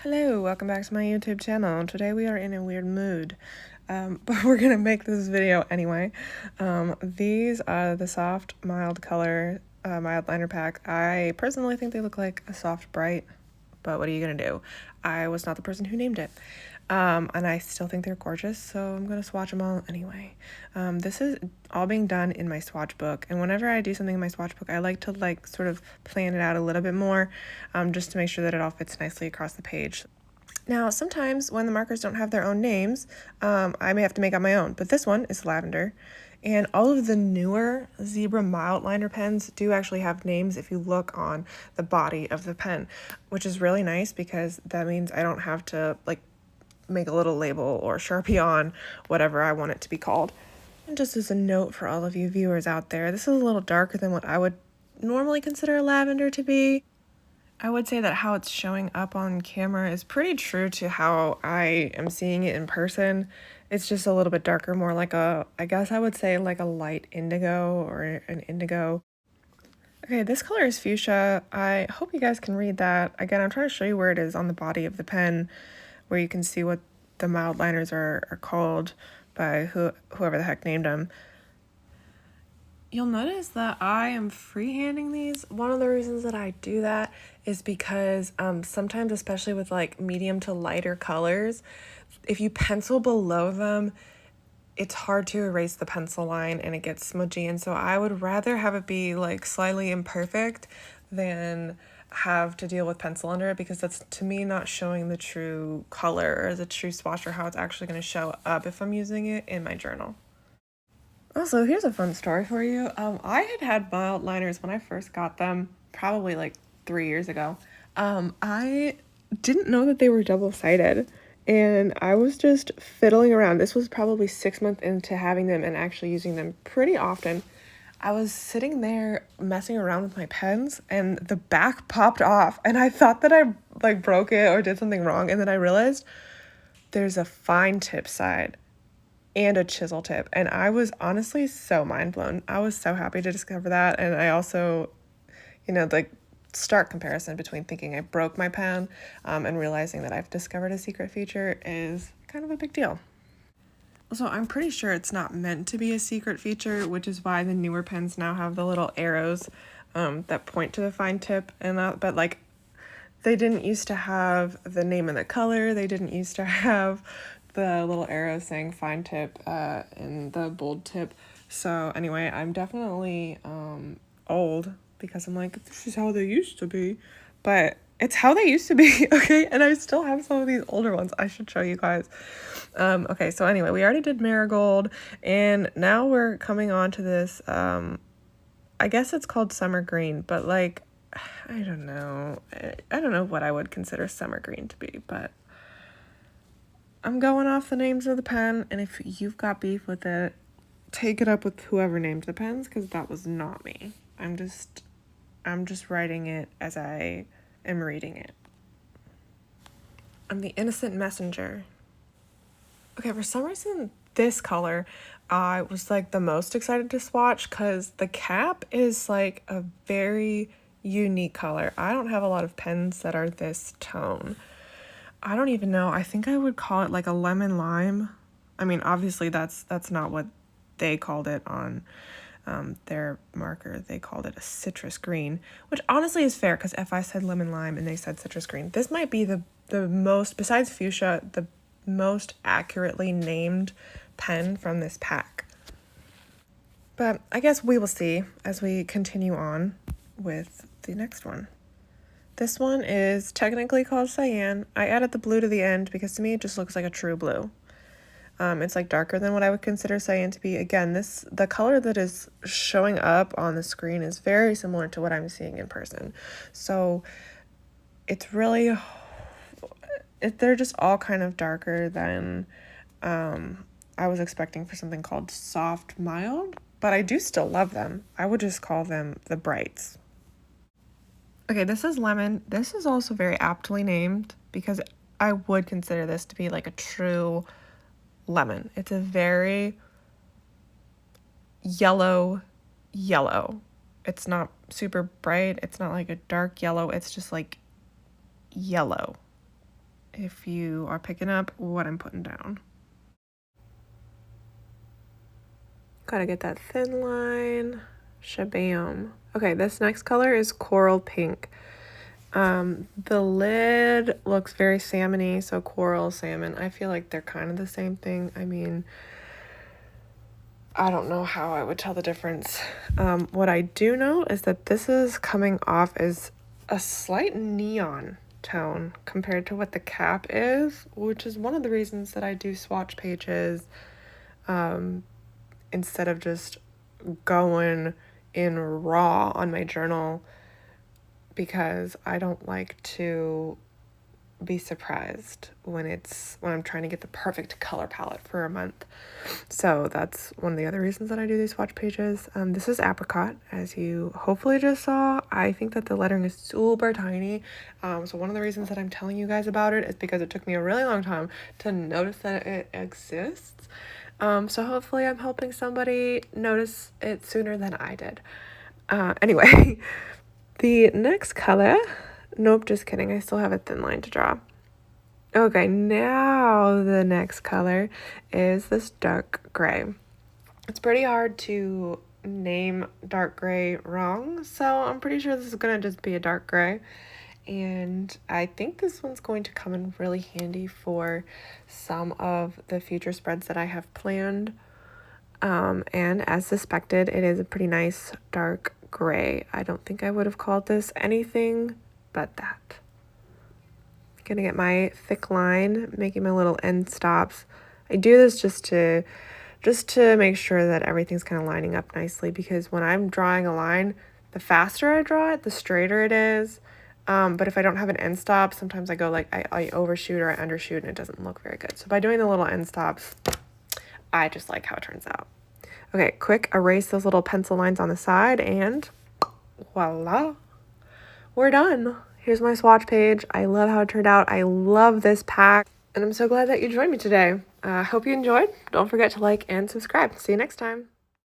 Hello, welcome back to my YouTube channel. Today we are in a weird mood, but we're gonna make this video anyway. These are the soft, mild color mild liner pack. I personally think they look like a soft bright, but what are you gonna do? I was not the person who named it. And I still think they're gorgeous, so I'm gonna swatch them all anyway. This is all being done in my swatch book, and whenever I do something in my swatch book, I like to sort of plan it out a little bit more, just to make sure that it all fits nicely across the page. Now, sometimes when the markers don't have their own names, I may have to make up my own, but this one is lavender. And all of the newer Zebra Mildliner pens do actually have names if you look on the body of the pen, which is really nice because that means I don't have to make a little label or Sharpie on whatever I want it to be called. And just as a note for all of you viewers out there, this is a little darker than what I would normally consider a lavender to be. I would say that how it's showing up on camera is pretty true to how I am seeing it in person. It's just a little bit darker, more like I guess I would say like a light indigo or an indigo. Okay, this color is fuchsia. I hope you guys can read that. Again, I'm trying to show you where it is on the body of the pen, where you can see what the mild liners are called by whoever the heck named them. You'll notice that I am freehanding these. One of the reasons that I do that is because sometimes, especially with like medium to lighter colors, if you pencil below them, it's hard to erase the pencil line and it gets smudgy. And so I would rather have it be like slightly imperfect than have to deal with pencil under it, because that's to me not showing the true color or the true swatch or how it's actually going to show up if I'm using it in my journal. Also, here's a fun story for you. I had mild liners when I first got them, probably like 3 years ago. I didn't know that they were double-sided, and I was just fiddling around. This was probably 6 months into having them and actually using them pretty often. I was sitting there messing around with my pens, and the back popped off, and I thought that I broke it or did something wrong, and then I realized there's a fine tip side and a chisel tip, and I was honestly so mind blown. I was so happy to discover that. And I also, stark comparison between thinking I broke my pen and realizing that I've discovered a secret feature is kind of a big deal. So I'm pretty sure it's not meant to be a secret feature, which is why the newer pens now have the little arrows that point to the fine tip, and that, but like they didn't used to have the name of the color. They didn't used to have the little arrow saying fine tip and the bold tip. So anyway, I'm definitely old because I'm like, this is how they used to be, but it's how they used to be. Okay, and I still have some of these older ones. I should show you guys. Okay, so anyway, we already did marigold, and now we're coming on to this I guess it's called summer green, but like I don't know what I would consider summer green to be, but I'm going off the names of the pen, and if you've got beef with it, take it up with whoever named the pens, because that was not me. I'm just writing it as I am reading it. I'm the innocent messenger. Okay, for some reason, this color I was like the most excited to swatch because the cap is like a very unique color. I don't have a lot of pens that are this tone. I don't even know. I think I would call it like a lemon lime. I mean, obviously that's not what they called it on their marker. They called it a citrus green, which honestly is fair, because if I said lemon lime and they said citrus green, this might be the most, besides fuchsia, the most accurately named pen from this pack. But I guess we will see as we continue on with the next one. This one is technically called cyan. I added the blue to the end because to me it just looks like a true blue. It's like darker than what I would consider cyan to be. Again, the color that is showing up on the screen is very similar to what I'm seeing in person. So it's really, they're just all kind of darker than I was expecting for something called soft mild, but I do still love them. I would just call them the brights. Okay, this is lemon. This is also very aptly named because I would consider this to be like a true lemon. It's a very yellow. It's not super bright. It's not like a dark yellow. It's just like yellow. if you are picking up what I'm putting down. Gotta get that thin line. Shabam. Okay, this next color is coral pink. The lid looks very salmon-y, so coral, salmon. I feel like they're kind of the same thing. I mean, I don't know how I would tell the difference. What I do know is that this is coming off as a slight neon tone compared to what the cap is, which is one of the reasons that I do swatch pages instead of just going in raw on my journal, because I don't like to be surprised when I'm trying to get the perfect color palette for a month. So that's one of the other reasons that I do these swatch pages. This is apricot, as you hopefully just saw. I think that the lettering is super tiny. So one of the reasons that I'm telling you guys about it is because it took me a really long time to notice that it exists. So hopefully I'm helping somebody notice it sooner than I did. Anyway, the next color, nope, just kidding. I still have a thin line to draw. Okay, now the next color is this dark gray. It's pretty hard to name dark gray wrong, so I'm pretty sure this is gonna just be a dark gray. And I think this one's going to come in really handy for some of the future spreads that I have planned. And as suspected, it is a pretty nice dark gray. I don't think I would have called this anything but that. Gonna get my thick line, making my little end stops. I do this just to make sure that everything's kind of lining up nicely, because when I'm drawing a line, the faster I draw it, the straighter it is. But if I don't have an end stop, sometimes I go like I overshoot or I undershoot and it doesn't look very good. So by doing the little end stops, I just like how it turns out. Okay, quick erase those little pencil lines on the side and voila, we're done. Here's my swatch page. I love how it turned out. I love this pack, and I'm so glad that you joined me today. Hope you enjoyed. Don't forget to like and subscribe. See you next time.